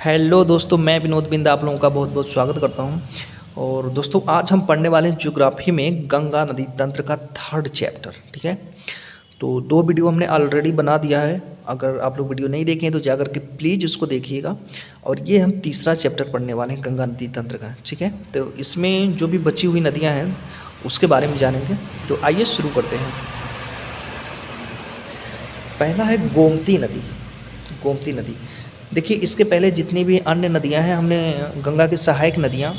Hello दोस्तों, मैं विनोद बिंद आप लोगों का बहुत बहुत स्वागत करता हूं। और दोस्तों, आज हम पढ़ने वाले हैं ज्योग्राफी में गंगा नदी तंत्र का थर्ड चैप्टर। ठीक है, तो 2 वीडियो हमने ऑलरेडी बना दिया है। अगर आप लोग वीडियो नहीं देखें तो जाकर के प्लीज़ उसको देखिएगा। और ये हम तीसरा चैप्टर पढ़ने वाले हैं गंगा नदी तंत्र का। ठीक है, तो इसमें जो भी बची हुई नदियाँ हैं उसके बारे में जानेंगे। तो आइए शुरू करते हैं। पहला है गोमती नदी। गोमती नदी, देखिए इसके पहले जितनी भी अन्य नदियां हैं, हमने गंगा की सहायक नदियां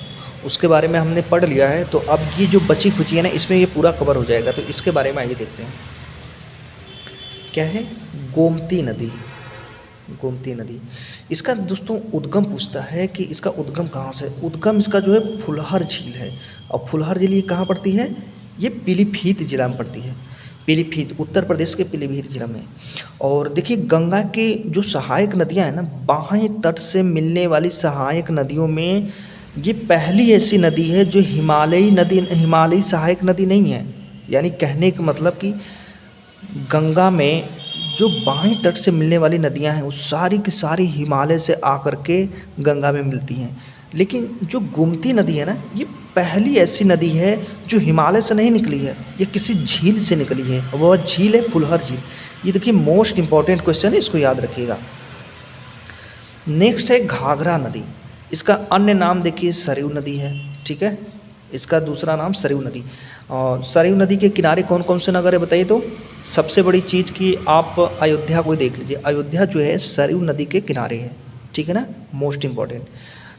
उसके बारे में हमने पढ़ लिया है। तो अब ये जो बची खुची है ना, इसमें ये पूरा कवर हो जाएगा। तो इसके बारे में आइए देखते हैं क्या है गोमती नदी। गोमती नदी, इसका दोस्तों उद्गम पूछता है कि इसका उद्गम कहाँ से। उद्गम इसका जो है फुलहर झील है। और फुलहर झील ये कहाँ पड़ती है? ये पीलीभीत जिला में पड़ती है। पीलीभीत उत्तर प्रदेश के पीलीभीत जिला में। और देखिए गंगा के जो सहायक नदियां हैं ना, बाएं तट से मिलने वाली सहायक नदियों में ये पहली ऐसी नदी है जो हिमालयी सहायक नदी नहीं है। यानी कहने का मतलब कि गंगा में जो बाएं तट से मिलने वाली नदियां हैं वो सारी की सारी हिमालय से आकर के गंगा में मिलती हैं। लेकिन जो गोमती नदी है ना, ये पहली ऐसी नदी है जो हिमालय से नहीं निकली है, ये किसी झील से निकली है। और वह झील है फुलहर झील। ये देखिए मोस्ट इंपॉर्टेंट क्वेश्चन है, इसको याद रखिएगा। नेक्स्ट है घाघरा नदी। इसका अन्य नाम देखिए सरयू नदी है। ठीक है, इसका दूसरा नाम सरयू नदी। और सरयू नदी के किनारे कौन कौन से नगर है बताइए। तो सबसे बड़ी चीज़ कि आप अयोध्या को देख लीजिए। अयोध्या जो है सरयू नदी के किनारे है। ठीक है ना, मोस्ट इम्पॉर्टेंट।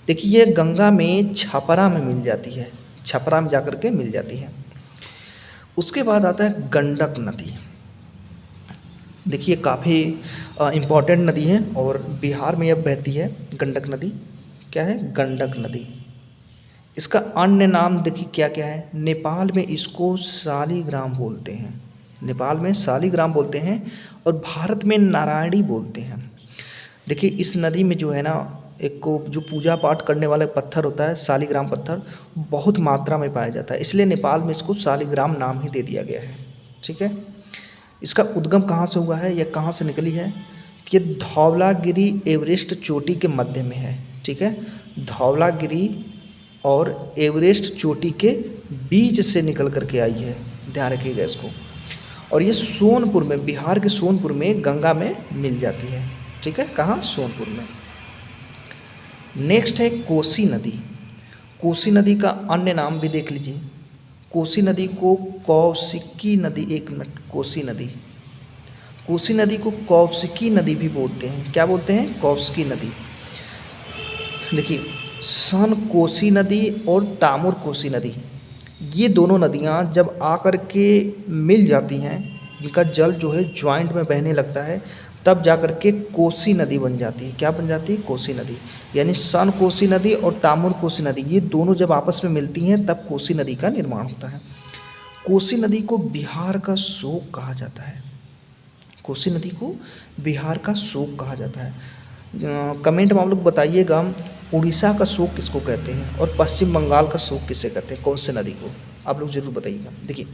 देखिए ये गंगा में छपरा में मिल जाती है, छपरा में जाकर के मिल जाती है। उसके बाद आता है गंडक नदी। देखिए काफ़ी इम्पॉर्टेंट नदी है और बिहार में यह बहती है। गंडक नदी क्या है? गंडक नदी। इसका अन्य नाम देखिए क्या क्या है। नेपाल में इसको शालिग्राम बोलते हैं। नेपाल में शालिग्राम बोलते हैं और भारत में नारायणी बोलते हैं। देखिए इस नदी में जो है ना, एक को जो पूजा पाठ करने वाला पत्थर होता है शालिग्राम पत्थर, बहुत मात्रा में पाया जाता है। इसलिए नेपाल में इसको शालिग्राम नाम ही दे दिया गया है। ठीक है, इसका उद्गम कहाँ से हुआ है या कहाँ से निकली है? ये धौलागिरी एवरेस्ट चोटी के मध्य में है। ठीक है, धौलागिरी और एवरेस्ट चोटी के बीच से निकल करके आई है, ध्यान रखिएगा इसको। और ये सोनपुर में, बिहार के सोनपुर में गंगा में मिल जाती है। ठीक है, कहाँ? सोनपुर में। नेक्स्ट है कोसी नदी। कोसी नदी का अन्य नाम भी देख लीजिए। कोसी नदी को कौशिकी नदी, एक मिनट, कोसी नदी, कोसी नदी को कौशिकी नदी भी बोलते हैं। क्या बोलते हैं? कौशिकी नदी। देखिए सन कोसी नदी और तामुर कोसी नदी, ये दोनों नदियाँ जब आकर के मिल जाती हैं, इनका जल जो है ज्वाइंट में बहने लगता है, तब जाकर के कोसी नदी बन जाती है। क्या बन जाती है? कोसी नदी। यानी सन कोसी नदी और तामुर कोसी नदी, ये दोनों जब आपस में मिलती हैं तब कोसी नदी का निर्माण होता है। कोसी नदी को बिहार का शोक कहा जाता है। कोसी नदी को बिहार का शोक कहा जाता है। कमेंट में आप लोग बताइएगा उड़ीसा का शोक किसको कहते हैं और पश्चिम बंगाल का शोक किसे कहते हैं, कौन से नदी को, आप लोग ज़रूर बताइएगा। देखिए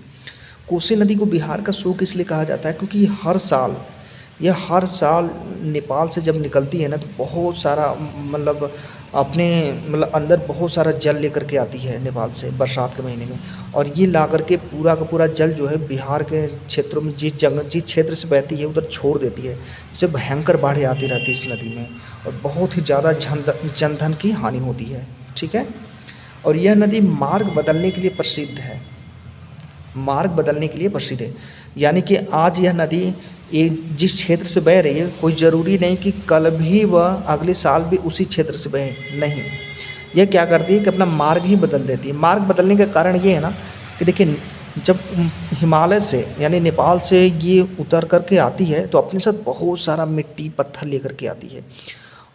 कोसी नदी को बिहार का शोक इसलिए कहा जाता है क्योंकि हर साल नेपाल से जब निकलती है ना, तो बहुत सारा मतलब अंदर बहुत सारा जल लेकर के आती है नेपाल से बरसात के महीने में। और ये ला करके पूरा का पूरा जल जो है बिहार के क्षेत्रों में, जिस क्षेत्र से बहती है उधर छोड़ देती है। इससे भयंकर बाढ़ें आती रहती है इस नदी में और बहुत ही ज़्यादा जनधन की हानि होती है। ठीक है, और यह नदी मार्ग बदलने के लिए प्रसिद्ध है। मार्ग बदलने के लिए प्रसिद्ध है, यानी कि आज यह नदी एक जिस क्षेत्र से बह रही है, कोई ज़रूरी नहीं कि कल भी वह अगले साल भी उसी क्षेत्र से बहे, नहीं। यह क्या करती है कि अपना मार्ग ही बदल देती है। मार्ग बदलने का कारण ये है ना कि देखिए जब हिमालय से यानी नेपाल से ये उतर करके आती है तो अपने साथ बहुत सारा मिट्टी पत्थर लेकर के आती है।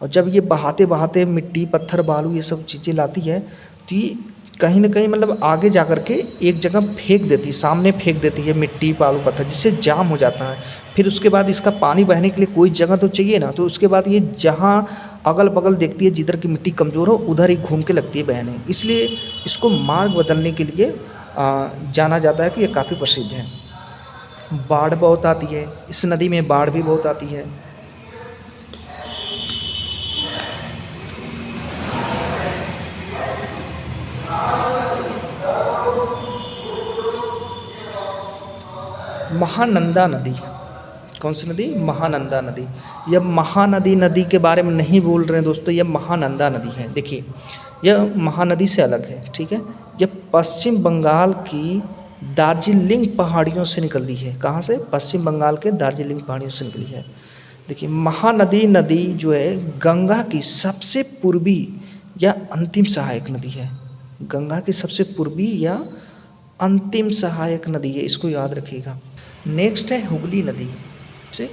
और जब ये बहाते बहाते मिट्टी पत्थर बालू ये सब चीज़ें लाती है, तो ये कहीं ना कहीं आगे जा कर के एक जगह फेंक देती है, सामने फेंक देती है मिट्टी बालू पत्थर, जिससे जाम हो जाता है। फिर उसके बाद इसका पानी बहने के लिए कोई जगह तो चाहिए ना, तो उसके बाद ये जहाँ अगल बगल देखती है जिधर की मिट्टी कमज़ोर हो उधर ही घूम के लगती है बहने। इसलिए इसको मार्ग बदलने के लिए जाना जाता है कि ये काफ़ी प्रसिद्ध है। बाढ़ बहुत आती है इस नदी में, बाढ़ भी बहुत आती है। महानंदा नदी। कौन सी नदी? महानंदा नदी। यह महानदी नदी के बारे में नहीं बोल रहे हैं दोस्तों, यह महानंदा नदी है। देखिए यह महानदी से अलग है, ठीक है। यह पश्चिम बंगाल की दार्जिलिंग पहाड़ियों से निकली है। कहाँ से? पश्चिम बंगाल के दार्जिलिंग पहाड़ियों से निकली है। देखिए महानदी नदी जो है गंगा की सबसे पूर्वी या अंतिम सहायक नदी है। गंगा की सबसे पूर्वी या अंतिम सहायक नदी है, इसको याद रखिएगा। नेक्स्ट है हुगली नदी, ठीक,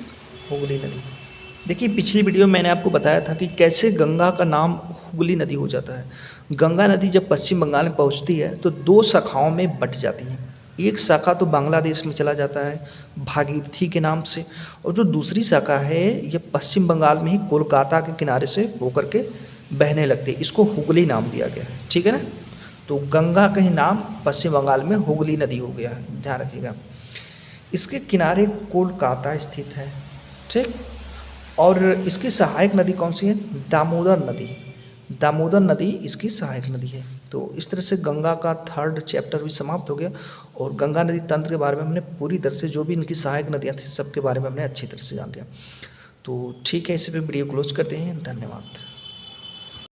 हुगली नदी। देखिए पिछली वीडियो में मैंने आपको बताया था कि कैसे गंगा का नाम हुगली नदी हो जाता है। गंगा नदी जब पश्चिम बंगाल में पहुंचती है तो दो शाखाओं में बट जाती है। एक शाखा तो बांग्लादेश में चला जाता है भागीरथी के नाम से, और जो दूसरी शाखा है ये पश्चिम बंगाल में ही कोलकाता के किनारे से होकर के बहने लगती है। इसको हुगली नाम दिया गया है, ठीक है ना। तो गंगा का ही नाम पश्चिम बंगाल में हुगली नदी हो गया है, ध्यान रखिएगा। इसके किनारे कोलकाता स्थित है, ठीक। और इसकी सहायक नदी कौन सी है? दामोदर नदी। दामोदर नदी इसकी सहायक नदी है। तो इस तरह से गंगा का 3rd चैप्टर भी समाप्त हो गया, और गंगा नदी तंत्र के बारे में हमने पूरी तरह से, जो भी इनकी सहायक नदियाँ थी सबके बारे में हमने अच्छी तरह से जान लिया। तो ठीक है, इसी पे वीडियो क्लोज करते हैं। धन्यवाद।